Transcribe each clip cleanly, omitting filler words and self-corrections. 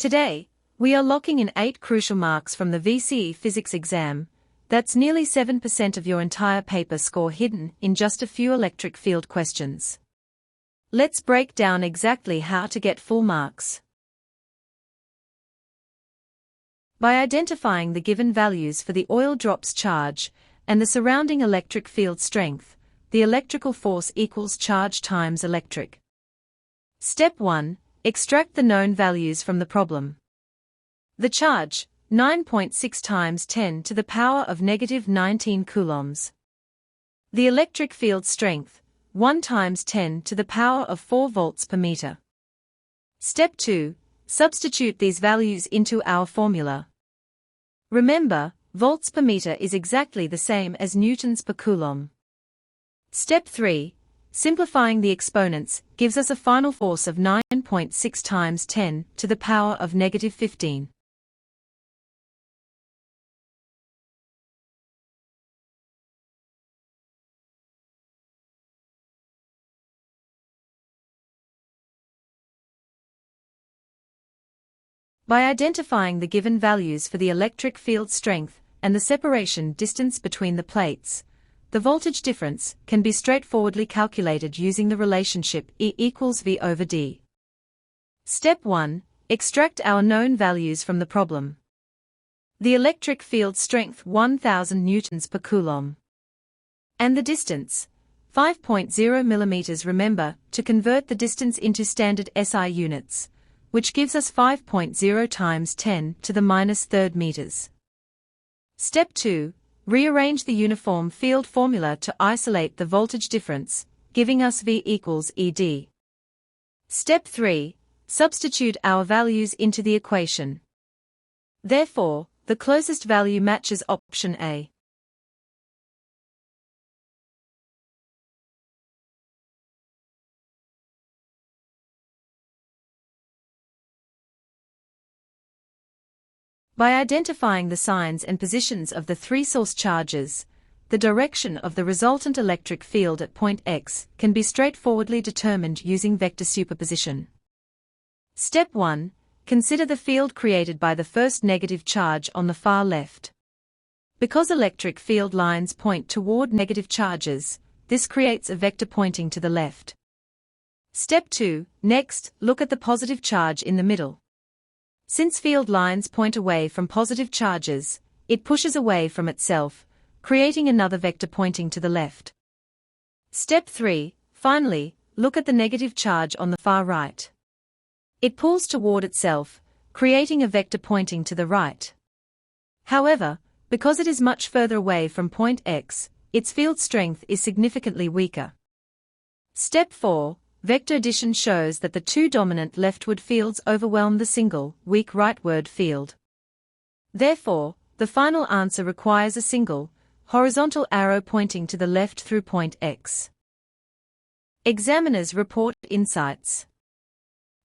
Today, we are locking in 8 crucial marks from the VCE Physics exam. That's nearly 7% of your entire paper score hidden in just a few electric field questions. Let's break down exactly how to get full marks. By identifying the given values for the oil drops charge and the surrounding electric field strength, the electrical force equals charge times electric. Step 1. Extract the known values from the problem. The charge, 9.6 times 10 to the power of negative 19 coulombs. The electric field strength, 1 times 10 to the power of 4 volts per meter. Step 2. Substitute these values into our formula. Remember, volts per meter is exactly the same as newtons per coulomb. Step 3. Simplifying the exponents gives us a final force of 9.6 times 10 to the power of negative 15. By identifying the given values for the electric field strength and the separation distance between the plates, the voltage difference can be straightforwardly calculated using the relationship E equals V over D. Step 1. Extract our known values from the problem. The electric field strength 1000 newtons per coulomb. And the distance, 5.0 millimeters. Remember to convert the distance into standard SI units, which gives us 5.0 times 10 to the minus third meters. Step 2. Rearrange the uniform field formula to isolate the voltage difference, giving us V equals ED. Step 3. Substitute our values into the equation. Therefore, the closest value matches option A. By identifying the signs and positions of the 3 source charges, the direction of the resultant electric field at point X can be straightforwardly determined using vector superposition. Step 1. Consider the field created by the first negative charge on the far left. Because electric field lines point toward negative charges, this creates a vector pointing to the left. Step 2. Next, look at the positive charge in the middle. Since field lines point away from positive charges, it pushes away from itself, creating another vector pointing to the left. Step 3. Finally, look at the negative charge on the far right. It pulls toward itself, creating a vector pointing to the right. However, because it is much further away from point X, its field strength is significantly weaker. Step 4. Vector addition shows that the 2 dominant leftward fields overwhelm the single, weak rightward field. Therefore, the final answer requires a single, horizontal arrow pointing to the left through point X. Examiners report insights.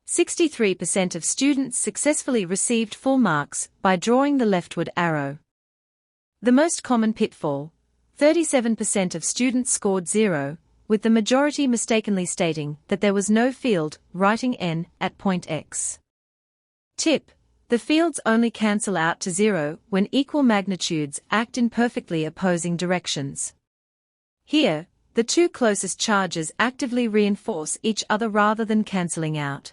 63% of students successfully received full marks by drawing the leftward arrow. The most common pitfall, 37% of students scored 0, with the majority mistakenly stating that there was no field, writing N, at point X. Tip: the fields only cancel out to 0 when equal magnitudes act in perfectly opposing directions. Here, the 2 closest charges actively reinforce each other rather than canceling out.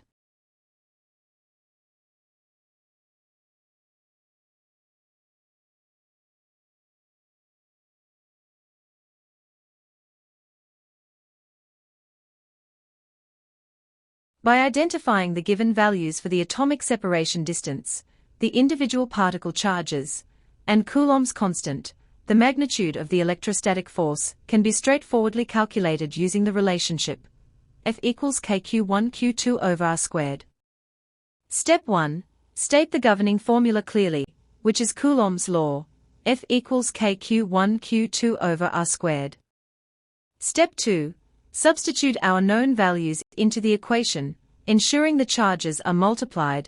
By identifying the given values for the atomic separation distance, the individual particle charges, and Coulomb's constant, the magnitude of the electrostatic force can be straightforwardly calculated using the relationship F equals kq1q2 over r squared. Step 1. State the governing formula clearly, which is Coulomb's law, F equals kq1q2 over r squared. Step 2. Substitute our known values into the equation, ensuring the charges are multiplied,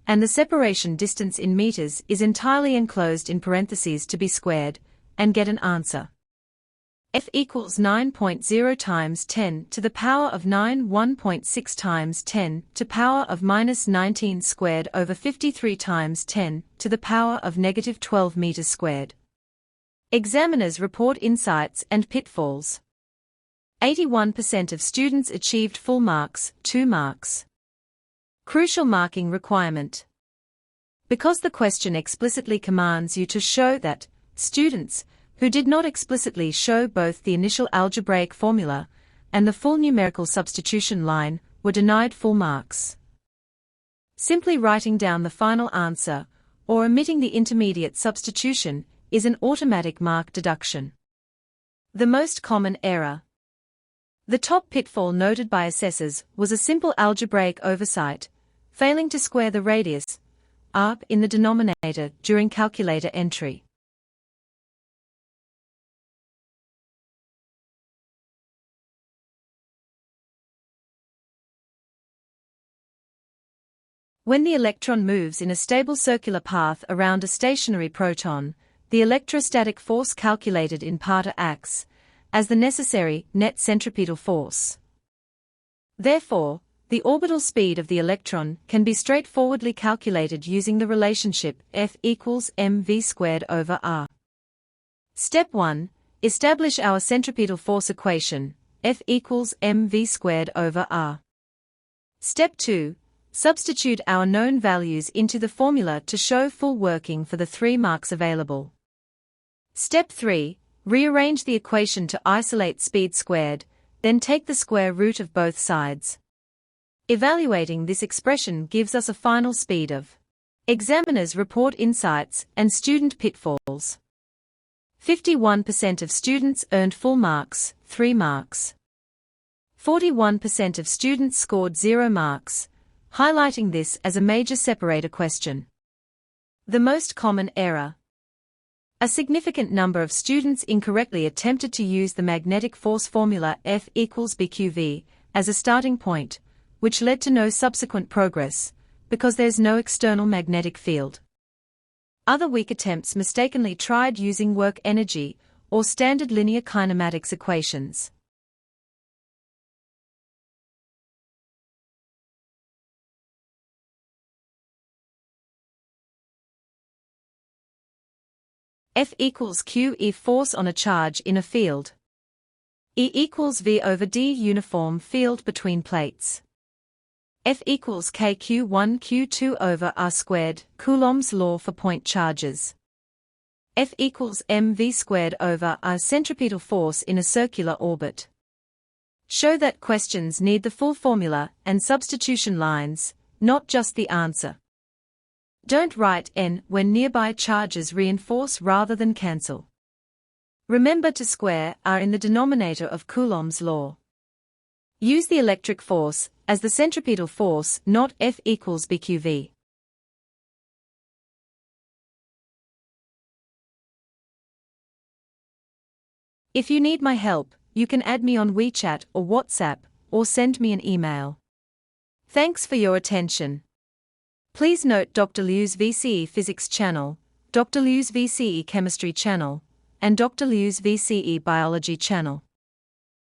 and the separation distance in meters is entirely enclosed in parentheses to be squared, and get an answer. F equals 9.0 times 10 to the power of 9 1.6 times 10 to power of minus 19 squared over 53 times 10 to the power of negative 12 meters squared. Examiners report insights and pitfalls. 81% of students achieved full marks, 2 marks. Crucial marking requirement. Because the question explicitly commands you to show that students who did not explicitly show both the initial algebraic formula and the full numerical substitution line were denied full marks. Simply writing down the final answer or omitting the intermediate substitution is an automatic mark deduction. The most common error. The top pitfall noted by assessors was a simple algebraic oversight, failing to square the radius r in the denominator during calculator entry. When the electron moves in a stable circular path around a stationary proton, the electrostatic force calculated in part A acts as the necessary net centripetal force. Therefore, the orbital speed of the electron can be straightforwardly calculated using the relationship F equals mv squared over r. Step 1. Establish our centripetal force equation, F equals mv squared over r. Step 2. Substitute our known values into the formula to show full working for the 3 marks available. Step 3. Rearrange the equation to isolate speed squared, then take the square root of both sides. Evaluating this expression gives us a final speed of. Examiners report insights and student pitfalls. 51% of students earned full marks, 3 marks. 41% of students scored 0 marks, highlighting this as a major separator question. The most common error. A significant number of students incorrectly attempted to use the magnetic force formula F equals BQV as a starting point, which led to no subsequent progress, because there's no external magnetic field. Other weak attempts mistakenly tried using work energy or standard linear kinematics equations. F equals QE force on a charge in a field. E equals V over D uniform field between plates. F equals KQ1 Q2 over R squared, Coulomb's law for point charges. F equals mv squared over R centripetal force in a circular orbit. Show that questions need the full formula and substitution lines, not just the answer. Don't write N when nearby charges reinforce rather than cancel. Remember to square R in the denominator of Coulomb's law. Use the electric force as the centripetal force, not F equals BQV. If you need my help, you can add me on WeChat or WhatsApp, or send me an email. Thanks for your attention. Please note Dr. Liu's VCE Physics channel, Dr. Liu's VCE Chemistry channel, and Dr. Liu's VCE Biology channel.